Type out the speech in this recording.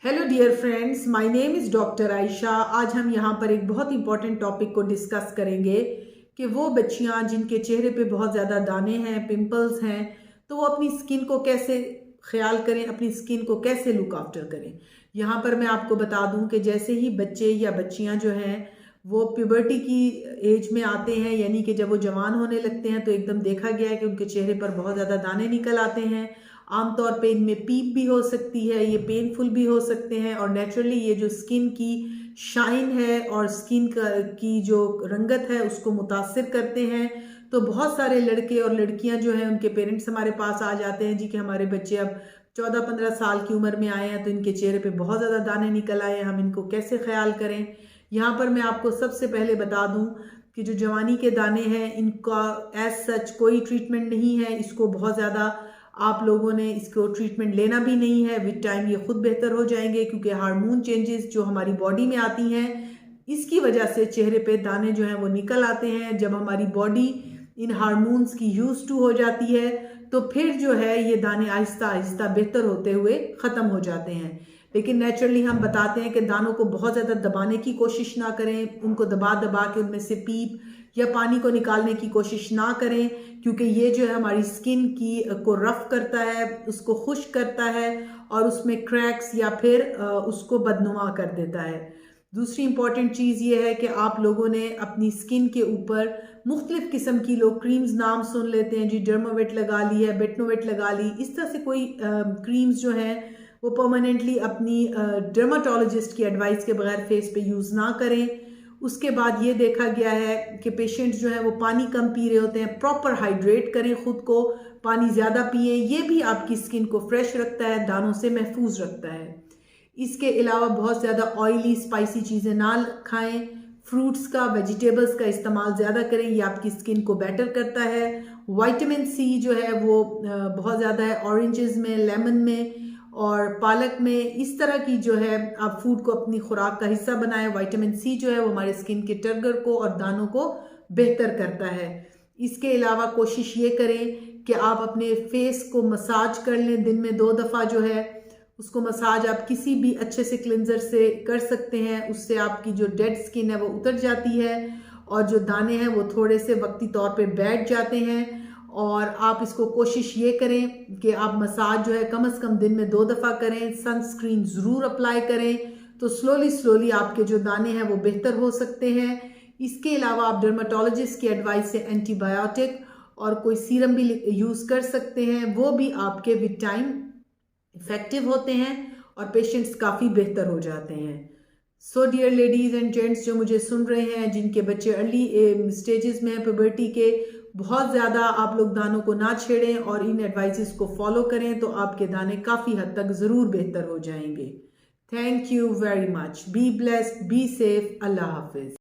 Hello dear friends, my name is doctor Ayesha. आज हम यहाँ पर एक बहुत इंपॉर्टेंट टॉपिक को डिस्कस करेंगे कि वो बच्चियाँ जिनके चेहरे पे बहुत ज़्यादा दाने हैं, पिंपल्स हैं, तो वो अपनी स्किन को कैसे ख्याल करें, अपनी स्किन को कैसे लुक आफ्टर करें। यहाँ पर मैं आपको बता दूँ कि जैसे ही बच्चे या बच्चियाँ जो हैं वो प्यूबर्टी की एज में आते हैं, यानी कि जब वो जवान होने लगते हैं, तो एकदम देखा गया है कि उनके चेहरे पर बहुत ज़्यादा दाने निकल आते हैं। आमतौर पे इनमें पीप भी हो सकती है, ये पेनफुल भी हो सकते हैं और नेचुरली ये जो स्किन की शाइन है और स्किन की जो रंगत है उसको मुतासिर करते हैं। तो बहुत सारे लड़के और लड़कियां जो हैं उनके पेरेंट्स हमारे पास आ जाते हैं जी कि हमारे बच्चे अब 14-15 साल की उम्र में आए हैं, तो इनके चेहरे पे बहुत ज़्यादा दाने निकल आए हैं, हम इनको कैसे ख्याल करें। यहाँ पर मैं आपको सबसे पहले बता दूँ कि जो जवानी के दाने हैं इनका एज सच कोई ट्रीटमेंट नहीं है। इसको बहुत ज़्यादा आप लोगों ने इसको ट्रीटमेंट लेना भी नहीं है। विद टाइम ये खुद बेहतर हो जाएंगे, क्योंकि हार्मोन चेंजेस जो हमारी बॉडी में आती हैं इसकी वजह से चेहरे पे दाने जो हैं वो निकल आते हैं। जब हमारी बॉडी इन हार्मोन्स की यूज टू हो जाती है तो फिर जो है ये दाने आहिस्ता आहिस्ता बेहतर होते हुए ख़त्म हो जाते हैं। लेकिन नेचुरली हम बताते हैं कि दानों को बहुत ज़्यादा दबाने की कोशिश ना करें, उनको दबा दबा के उनमें से पीप या पानी को निकालने की कोशिश ना करें, क्योंकि ये जो है हमारी स्किन की को रफ करता है, उसको खुश्क करता है और उसमें क्रैक्स या फिर उसको बदनुमा कर देता है। दूसरी इंपॉर्टेंट चीज़ ये है कि आप लोगों ने अपनी स्किन के ऊपर मुख्तलिफ किस्म की लोग क्रीम्स नाम सुन लेते हैं जी, डर्मावेट लगा ली है, बेटनोवेट लगा ली, इस तरह से कोई क्रीम्स जो हैं वो परमानेंटली अपनी डर्माटोलॉजिस्ट की एडवाइस के बगैर फेस पे यूज़ ना करें। उसके बाद ये देखा गया है कि पेशेंट्स जो हैं वो पानी कम पी रहे होते हैं। प्रॉपर हाइड्रेट करें खुद को, पानी ज़्यादा पिए, ये भी आपकी स्किन को फ्रेश रखता है, दानों से महफूज रखता है। इसके अलावा बहुत ज़्यादा ऑयली स्पाइसी चीज़ें ना खाएं। फ्रूट्स का, वेजिटेबल्स का इस्तेमाल ज़्यादा करें, ये आपकी स्किन को बेटर करता है। विटामिन सी जो है वो बहुत ज़्यादा है ऑरेंजेस में, लेमन में और पालक में। इस तरह की जो है आप फूड को अपनी खुराक का हिस्सा बनाएं। विटामिन सी जो है वो हमारे स्किन के टर्गर को और दानों को बेहतर करता है। इसके अलावा कोशिश ये करें कि आप अपने फेस को मसाज कर लें, दिन में 2 दफ़ा जो है उसको मसाज आप किसी भी अच्छे से क्लिनजर से कर सकते हैं। उससे आपकी जो डेड स्किन है वो उतर जाती है और जो दाने हैं वो थोड़े से वक्ती तौर पे बैठ जाते हैं। और आप इसको कोशिश ये करें कि आप मसाज जो है कम से कम दिन में 2 दफ़ा करें। सनस्क्रीन ज़रूर अप्लाई करें, तो स्लोली आपके जो दाने हैं वो बेहतर हो सकते हैं। इसके अलावा आप डर्माटोलॉजिस्ट की एडवाइस से एंटीबायोटिक और कोई सीरम भी यूज़ कर सकते हैं, वो भी आपके विद टाइम इफेक्टिव होते हैं और पेशेंट्स काफ़ी बेहतर हो जाते हैं। So dear ladies and gents जो मुझे सुन रहे हैं, जिनके बच्चे अर्ली स्टेजेस में हैं प्यूबर्टी के, बहुत ज़्यादा आप लोग दानों को ना छेड़ें और इन एडवाइसेस को फॉलो करें, तो आपके दाने काफ़ी हद तक ज़रूर बेहतर हो जाएंगे। Thank you very much. Be blessed, be safe. अल्लाह हाफिज़।